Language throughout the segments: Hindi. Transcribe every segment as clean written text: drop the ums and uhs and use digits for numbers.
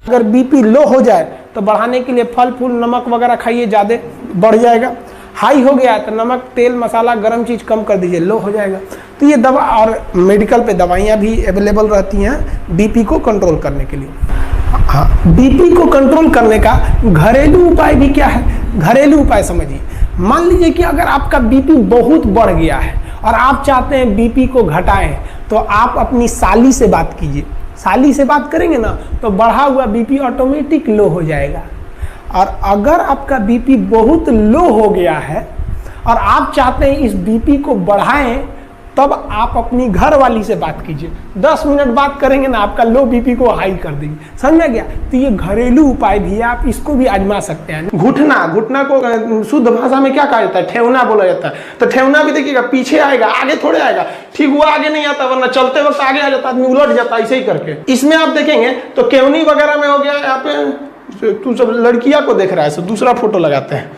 अगर बीपी लो हो जाए तो बढ़ाने के लिए फल फूल नमक वगैरह खाइए, ज़्यादा बढ़ जाएगा। हाई हो गया तो नमक तेल मसाला गर्म चीज़ कम कर दीजिए, लो हो जाएगा। तो ये दवा और मेडिकल पे दवाइयाँ भी अवेलेबल रहती हैं बीपी को कंट्रोल करने के लिए। हाँ, बीपी को कंट्रोल करने का घरेलू उपाय भी क्या है, घरेलू उपाय समझिए। मान लीजिए कि अगर आपका बीपी बहुत बढ़ गया है और आप चाहते हैं बीपी को घटाएं, तो आप अपनी साली से बात कीजिए। साली से बात करेंगे ना तो बढ़ा हुआ बीपी ऑटोमेटिक लो हो जाएगा। और अगर आपका बीपी बहुत लो हो गया है और आप चाहते हैं इस बीपी को बढ़ाएं, तब आप अपनी घर वाली से बात कीजिए। 10 मिनट बात करेंगे ना, आपका लो बीपी को हाई कर देंगे। समझ में गया? तो ये घरेलू उपाय भी है, आप इसको भी आजमा सकते हैं। घुटना को शुद्ध भाषा में क्या कहा जाता है? ठेवना बोला जाता है। तो ठेवना भी देखिएगा, पीछे आएगा, आगे थोड़े आएगा। ठीक हुआ आगे नहीं आता, वरना चलते वक्त आगे आ जाता, आदमी उलट जाता, ऐसे ही करके। इसमें आप देखेंगे तो केवनी वगैरह में हो गया। यहाँ पे तू सब लड़कियां को देख रहा है, दूसरा फोटो लगाते हैं।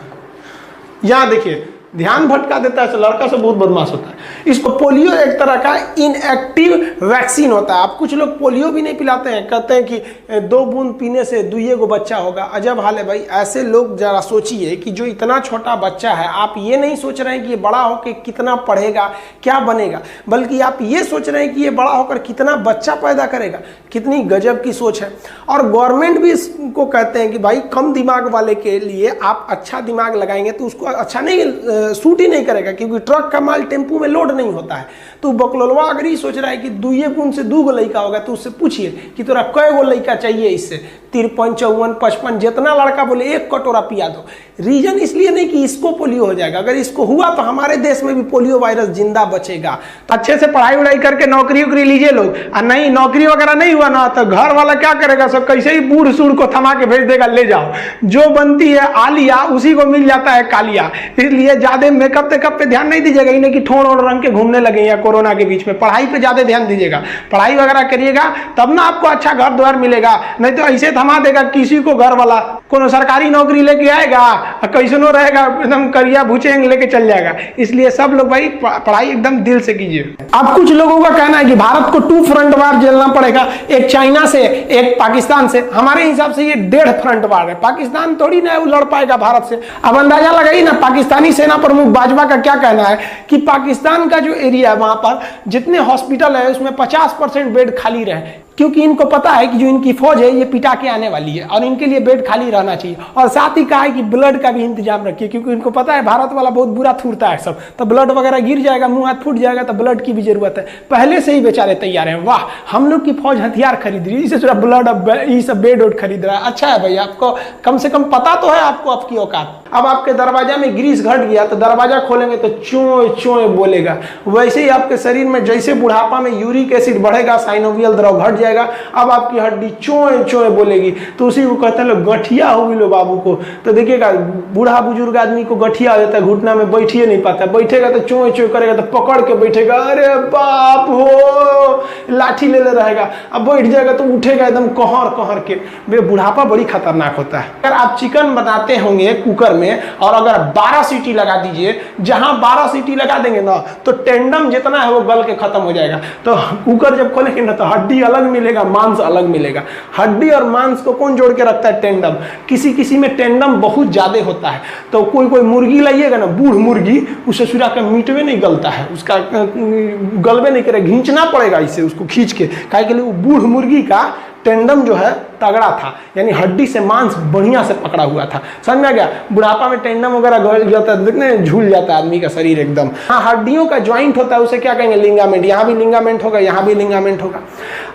यहाँ देखिए, ध्यान भटका देता है, लड़का से बहुत बदमाश होता है। इसको पोलियो एक तरह का इनएक्टिव वैक्सीन होता है। आप कुछ लोग पोलियो भी नहीं पिलाते हैं, कहते हैं कि 2 बूंद पीने से 2 को बच्चा होगा। अजब हाल है भाई। ऐसे लोग जरा सोचिए कि जो इतना छोटा बच्चा है, आप ये नहीं सोच रहे हैं कि ये बड़ा होकर कितना पढ़ेगा, क्या बनेगा, बल्कि आप ये सोच रहे हैं कि ये बड़ा होकर कितना बच्चा पैदा करेगा। कितनी गजब की सोच है। और गवर्नमेंट भी इसको कहते हैं कि भाई कम दिमाग वाले के लिए आप अच्छा दिमाग लगाएंगे तो उसको अच्छा नहीं सूट ही नहीं करेगा, क्योंकि ट्रक का माल टेम्पू में लोड नहीं होता है। तो बकलोलवा अगर ये सोच रहा है कि 2 गुण से 2 लड़का होगा, तो उससे पूछिए कि तोरा कै गो लड़का चाहिए। इससे 53, 54, 55 जितना लड़का बोले 1 कटोरा पिया दो। रीजन इसलिए नहीं कि इसको पोलियो हो जाएगा, अगर इसको हुआ तो हमारे देश में भी पोलियो वायरस जिंदा बचेगा। तो अच्छे से पढ़ाई उड़ाई करके नौकरी उकरी लीजिए लोग। और नहीं नौकरी वगैरह नहीं हुआ ना, तो घर वाला क्या करेगा, सब कैसे ही बूढ़ सूढ़ को थमा के भेज देगा, ले जाओ। जो बनती है आलिया उसी को मिल जाता है कालिया। इसलिए ज्यादा मेकअप टेकअप पे ध्यान नहीं दीजिएगा, इन्हें कि ठोड़ और रंग के घूमने लगे या कोरोना के बीच में। पढ़ाई पे ज्यादा ध्यान दीजिएगा, पढ़ाई वगैरह करिएगा, तब ना आपको अच्छा घर द्वार मिलेगा। नहीं तो ऐसे थमा देगा किसी को घर वाला, कोनो सरकारी नौकरी लेके आएगा, कैसनो रहेगा, एकदम करिया भूचेंग लेके चल जाएगा। इसलिए सब लोग भाई पढ़ाई एकदम दिल से कीजिए। अब कुछ लोगों का कहना है कि भारत को 2 फ्रंट वार झेलना पड़ेगा, एक चाइना से, एक पाकिस्तान से। हमारे हिसाब से ये 1.5 फ्रंट वार है। पाकिस्तान थोड़ी ना लड़ पाएगा भारत से। अब अंदाजा लगाइए ना, पाकिस्तानी सेना प्रमुख बाजवा का क्या कहना है कि पाकिस्तान का जो एरिया है वहां पर जितने हॉस्पिटल है उसमें 50% बेड खाली रहे, क्योंकि इनको पता है कि जो इनकी फौज है ये पिटा के आने वाली है और इनके लिए बेड खाली रहना चाहिए। और साथ ही कहा है कि ब्लड का भी इंतजाम रखिए, क्योंकि इनको पता है भारत वाला बहुत बुरा थूरता है सब, तो ब्लड वगैरह गिर जाएगा, मुंह हाथ फूट जाएगा, तो ब्लड की भी जरूरत है। पहले से ही बेचारे तैयार हैं। वाह, हम लोग की फौज हथियार खरीद रही है, इसे थोड़ा ब्लड ये सब बेड वेड खरीद रहा है। अच्छा है भाई, आपको कम से कम पता तो है आपको आपकी औकात। अब आपके दरवाजा में ग्रीस घट गया तो दरवाजा खोलेंगे तो चोए चोए बोलेगा। वैसे ही आपके शरीर में जैसे बुढ़ापा में यूरिक एसिड बढ़ेगा, साइनोवियल द्रव घट जाएगा, अब आपकी हड्डी चोए चोए बोलेगी। तो उसी को कहते हैं लोग गठिया हो गई लो बाबू को। तो देखिएगा बूढ़ा बुजुर्ग आदमी को गठिया हो जाता है, घुटना में बैठिए नहीं पाता, बैठेगा तो चोए चोए करेगा, तो पकड़ के बैठेगा, अरे बाप हो, लाठी ले ले रहेगा। अब बैठ जाएगा तो उठेगा एकदम कहर कहर के। वे बुढ़ापा बड़ी खतरनाक होता है। अगर आप चिकन बनाते होंगे कुकर में और अगर 12 सीटी लगा दीजिए, जहां 12 सीटी लगा देंगे ना तो टेंडम जितना है वो गल के खत्म हो जाएगा। तो कुकर जब खोलेंगे ना तो हड्डी अलग मिलेगा, मांस अलग मिलेगा। हड्डी और मांस को कौन जोड़ के रखता है? टेंडम। किसी किसी में टेंडम बहुत ज्यादा होता है। तो कोई कोई मुर्गी लाइएगा ना, बूढ़ मुर्गी, उसे सुरा का मीटवे नहीं गलता है, उसका गलबे नहीं करेगा, खींचना पड़ेगा इसे, उसको खींच के। काहे के लिए? वो बूढ़ मुर्गी का टेंडम जो है तगड़ा था, यानी हड्डी से मांस बढ़िया से पकड़ा हुआ था। समझ में आ गया? बुढ़ापा में टेंडम वगैरह गल जाता है, देखने झूल जाता है आदमी का शरीर एकदम। हाँ, हड्डियों का ज्वाइंट होता है, उसे क्या कहेंगे? लिंगामेंट। यहाँ भी लिंगामेंट होगा, यहाँ भी लिंगामेंट होगा।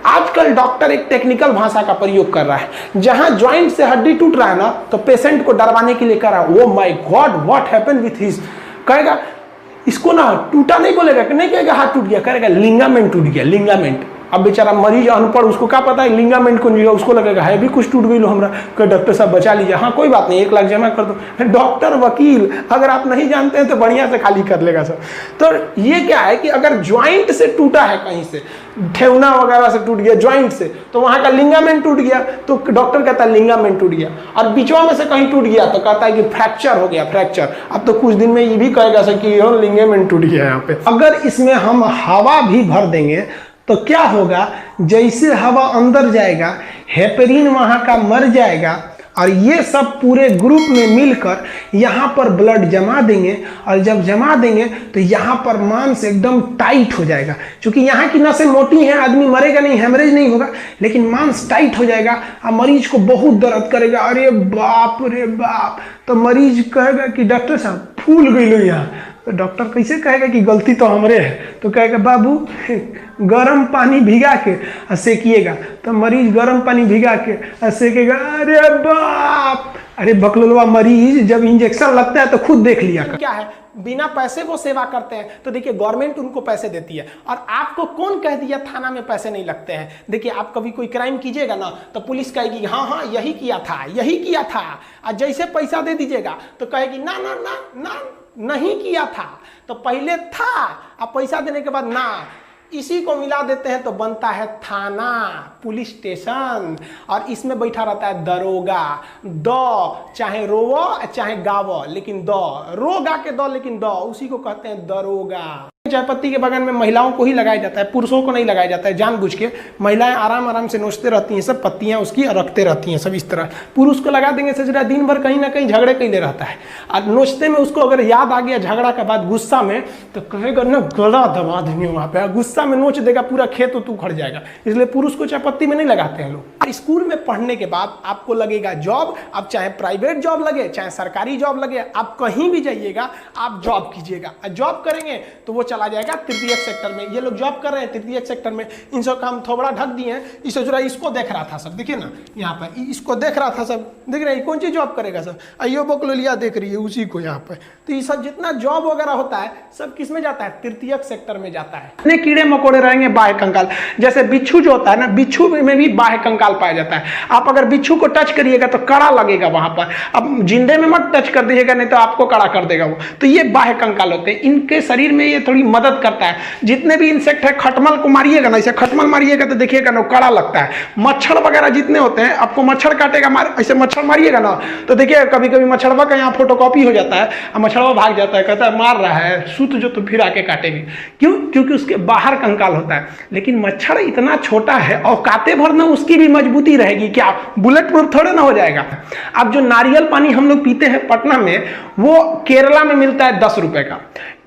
आजकल डॉक्टर एक टेक्निकल भाषा का प्रयोग कर रहा है। जहां ज्वाइंट से हड्डी टूट रहा है ना, तो पेशेंट को डरवाने के लिए कह रहा है, oh my God what happened with his. कहेगा इसको ना टूटा नहीं बोलेगा, नहीं कहेगा हाथ टूट गया, कहेगा लिंगामेंट टूट गया, लिंगामेंट। अब बेचारा मरीज अनपढ़, उसको क्या पता है लिंगामेंट कौन होगा, उसको लगेगा है भी कुछ टूट गई लो हमरा, कि डॉक्टर साहब बचा लीजिए। हाँ कोई बात नहीं, 1 लाख जमा कर दो। डॉक्टर वकील अगर आप नहीं जानते हैं तो बढ़िया से खाली कर लेगा सब। तो ये क्या है कि अगर ज्वाइंट से टूटा है, कहीं से ठेवना वगैरह से टूट गया ज्वाइंट से, तो वहां का लिंगामेंट टूट गया, तो डॉक्टर कहता है लिंगामेंट टूट गया। और बीचवा में से कहीं टूट गया तो कहता है कि फ्रैक्चर हो गया, फ्रैक्चर। अब तो कुछ दिन में ये भी कहेगा कि लिंगामेंट टूट गया यहाँ पे। अगर इसमें हम हवा भी भर देंगे तो क्या होगा? जैसे हवा अंदर जाएगा हेपेरिन वहाँ का मर जाएगा और ये सब पूरे ग्रुप में मिलकर यहाँ पर ब्लड जमा देंगे और जब जमा देंगे तो यहाँ पर मांस एकदम टाइट हो जाएगा। क्योंकि यहाँ की नसें मोटी हैं, आदमी मरेगा नहीं, हेमरेज नहीं होगा, लेकिन मांस टाइट हो जाएगा और मरीज को बहुत दर्द करेगा। अरे बाप रे बाप। तो मरीज कहेगा कि डॉक्टर साहब फूल गई लो यहाँ। तो डॉक्टर कैसे कहेगा कि गलती तो हमरे है? तो कहेगा बाबू गर्म पानी भिगा के सेकिएगा। तो मरीज गर्म पानी भिगा के सेकेगा। अरे बाप, अरे बकलोलवा मरीज जब इंजेक्शन लगता है तो खुद देख लिया कर। क्या है, बिना पैसे वो सेवा करते हैं। तो देखिए गवर्नमेंट उनको पैसे देती है और आपको कौन कह दिया थाना में पैसे नहीं लगते हैं? देखिए आप कभी कोई क्राइम कीजिएगा ना तो पुलिस कहेगी हाँ हाँ यही किया था, यही किया था। और जैसे पैसा दे दीजिएगा तो कहेगी ना ना ना ना नहीं किया था। तो पहले था, अब पैसा देने के बाद ना, इसी को मिला देते हैं तो बनता है थाना, पुलिस स्टेशन। और इसमें बैठा रहता है दरोगा। द चाहे रोवो चाहे गावो, लेकिन द रो गा के द, लेकिन द उसी को कहते हैं दरोगा। चाय पत्ती के बगान में महिलाओं को ही लगाया जाता है, पुरुषों को नहीं लगाया जाता है जानबूझ के। महिलाएं आराम आराम से नोचते रहती हैं, सब पत्तियां उसकी रखते रहती हैं सब इस तरह। पुरुष को लगा देंगे सजरा, दिन भर कहीं ना कहीं झगड़े कैले रहता है और नोचते में उसको अगर याद आ गया झगड़ा के बाद गुस्सा में तो कहेगा ना गला दबा देंगे वहां पे, गुस्सा में नोच देगा, पूरा खेत तो उखड़ जाएगा। इसलिए पुरुष को चाय पत्ती में नहीं लगाते हैं लोग। स्कूल में पढ़ने के बाद आपको लगेगा जॉब, अब चाहे प्राइवेट जॉब लगे चाहे सरकारी जॉब लगे, आप कहीं भी जाइएगा आप जॉब कीजिएगा। जॉब करेंगे तो वो चला जाएगा तृतीयक सेक्टर में। ये लोग जॉब कर रहे हैं तृतीयक सेक्टर में, इन सब का हम थोबड़ा ढक दिए हैं। इसे जरा इसको देख रहा था सब, देखिए ना यहाँ पर इसको देख रहा था सब, देख रहे हैं कौन सी जॉब करेगा सब? अयो बकलोलिया देख रही है उसी को यहाँ पर। तो ये सब जितना जॉब वगैरह होता है सब किस में जाता है? तृतीयक सेक्टर में जाता है। इतने कीड़े मकोड़े रहेंगे बाह्य कंकाल, जैसे बिच्छू जो होता है ना, बिच्छू में भी बाह्य कंकाल पाया जाता है। आप अगर बिच्छू को टच करिएगा तो कड़ा लगेगा वहां पर, अब जिंदे में मत टच कर दीजिएगा नहीं तो आपको कड़ा कर देगा वो। तो ये बाह्य कंकाल होते हैं, इनके शरीर में ये थोड़ी मदद करता है। जितने भी इंसेक्ट है, खटमल को मारिएगा ना, ऐसे खटमल मारिएगा तो देखिएगा ना कड़ा लगता है। मच्छर वगैरह जितने होते हैं, आपको मच्छर काटेगा, ऐसे मच्छर मारिएगा ना तो देखिएगा कभी कभी मच्छरवा का यहाँ फोटोकॉपी हो जाता है और मच्छरवा भाग जाता है, कहता है मार रहा है सूत जो, तो फिर आके काटेगी। क्यों? क्योंकि उसके बाहर कंकाल होता है। लेकिन मच्छर इतना छोटा है, औकाते भर ना उसकी भी मजबूती रहेगी, क्या बुलेट प्रूफ थोड़े ना हो जाएगा। अब जो नारियल पानी हम लोग पीते हैं पटना में, वो केरला में मिलता है 10 रुपए का।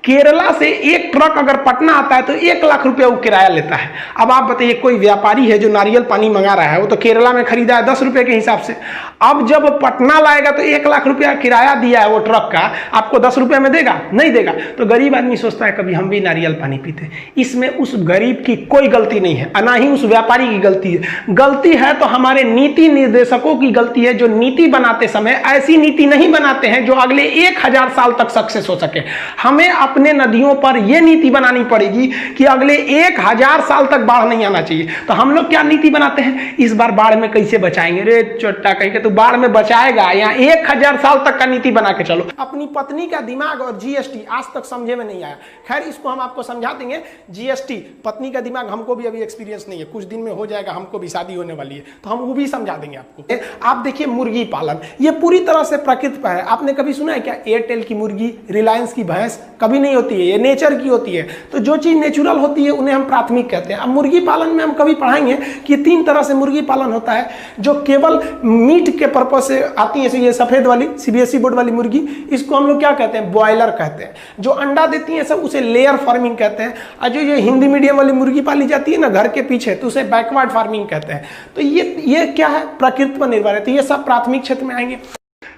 केरला से एक ट्रक अगर पटना आता है तो 1 लाख रुपया वो किराया लेता है। अब आप बताइए कोई व्यापारी है जो नारियल पानी मंगा रहा है, वो तो केरला में खरीदा है 10 रुपये के हिसाब से। अब जब पटना लाएगा तो 1 लाख रुपया किराया दिया है वो ट्रक का, आपको 10 रुपये में देगा? नहीं देगा। तो गरीब आदमी सोचता है कभी हम भी नारियल पानी पीते। इसमें उस गरीब की कोई गलती नहीं है, ना ही उस व्यापारी की गलती है। गलती है तो हमारे नीति निर्देशकों की गलती है, जो नीति बनाते समय ऐसी नीति नहीं बनाते हैं जो अगले 1000 साल तक सक्सेस हो सके। हमें अपने नदियों पर यह नीति बनानी पड़ेगी कि अगले 1000 साल तक बाढ़ नहीं आना चाहिए। तो हम लोग क्या नीति बनाते हैं, इस बार बाढ़ में कैसे बचाएंगे? रे चोट्टा कहीं के तो बाढ़ में बचाएगा, यहाँ 1000 साल तक का नीति बना के चलो। अपनी पत्नी का दिमाग और जीएसटी आज तक समझे में नहीं आया। खैर इसको हम आपको समझा देंगे। जीएसटी पत्नी का दिमाग हमको भी अभी एक्सपीरियंस नहीं है, कुछ दिन में हो जाएगा, हमको भी शादी होने वाली है तो हम वो भी समझा देंगे आपको। आप देखिए मुर्गी पालन, ये पूरी तरह से प्रकृति पर है। आपने कभी सुना है क्या एयरटेल की मुर्गी, रिलायंस की भैंस? कभी नहीं होती है, ये नेचर की होती है। तो जो चीज नेचुरल होती है उन्हें हम प्राथमिक कहते हैं। अब मुर्गी पालन में हम कभी पढ़ाएंगे कि 3 तरह से मुर्गी पालन होता है, जो केवल मीट के पर्पज से आती है। ये सफेद वाली सीबीएसई बोर्ड वाली मुर्गी, इसको हम लोग क्या कहते हैं? ब्रॉयलर कहते हैं। जो अंडा देती है सब उसे लेयर फार्मिंग कहते हैं। और जो ये हिंदी मीडियम वाली मुर्गी पाली जाती है ना घर के पीछे, तो उसे बैकवर्ड फार्मिंग कहते हैं। तो ये क्या है? प्रकृति पर निर्भर है। तो ये सब प्राथमिक क्षेत्र में आएंगे।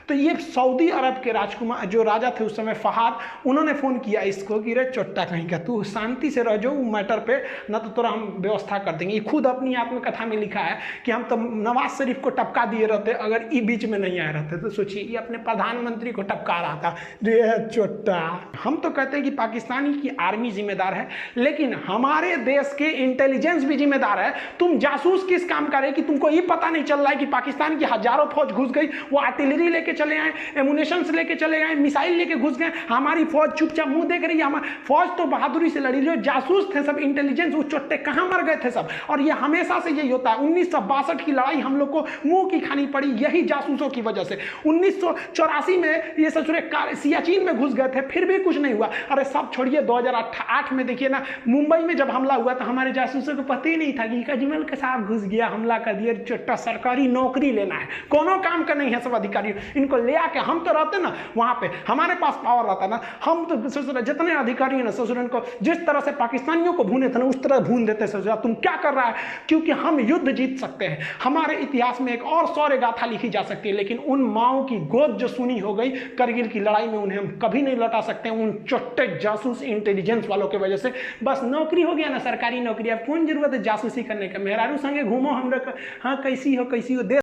तो ये सऊदी अरब के राजकुमार जो राजा थे उस समय फहाद, उन्होंने फोन किया इसको कि रे चोट्टा कहीं का तू शांति से रह जाओ मैटर पे, ना तो तोरा हम व्यवस्था कर देंगे। ये खुद अपनी आत्मकथा में लिखा है कि हम तो नवाज शरीफ को टपका दिए रहते अगर ये बीच में नहीं आए रहते। तो सोचिए ये अपने प्रधानमंत्री को टपका रहा था। रे चोट्टा, हम तो कहते हैं कि पाकिस्तानी की आर्मी जिम्मेदार है, लेकिन हमारे देश के इंटेलिजेंस भी जिम्मेदार है। तुम जासूस किस काम का रहे कि तुमको ये पता नहीं चल रहा है कि पाकिस्तान की हजारों फौज घुस गई, वो आर्टिलरी लेके चले आए, एमुनेशन लेके चले आए, मिसाइल लेके घुस गए, हमारी फौज चुपचाप मुंह देख रही है। हमारी फौज तो बहादुरी से लड़ी, जो जासूस थे सब, इंटेलिजेंस वो चोट्टे कहां मर गए थे सब। और ये हमेशा से यही होता है। 1962 की लड़ाई हम लोग को मुंह की खानी पड़ी यही जासूसों की वजह से। 1984 में ये ससुरे सियाचिन में घुस गए थे, फिर भी कुछ नहीं हुआ। अरे सब छोड़िए, 2008 में देखिए ना, मुंबई में जब हमला हुआ तो हमारे जासूसों को पता ही नहीं था कि अजमल के साथ घुस गया, हमला कर दिया, चोट्टा सरकारी नौकरी लेना है, कोनो काम का नहीं है सब अधिकारी, इनको ले आके हम तो रहते ना वहां पे, हमारे पास पावर रहता ना, हम तो जितने अधिकारी हैं ना ससुरन को जिस तरह से पाकिस्तानियों को भूने थे ना उस तरह भून देते ससुरा। तुम क्या कर रहा है? क्योंकि हम युद्ध जीत सकते हैं। हमारे इतिहास में एक और शौर्य गाथा लिखी जा सकती है, लेकिन उन माओ की गोद जो सुनी हो गई करगिल की लड़ाई में, उन्हें हम कभी नहीं लौटा सकते उन चोट्टे जासूस इंटेलिजेंस वालों की वजह से। बस नौकरी हो गया ना, सरकारी नौकरी, अब कौन जरूरत है जासूसी करने का? मेहरारू संगे घूमो, हम लोग हाँ कैसी हो दे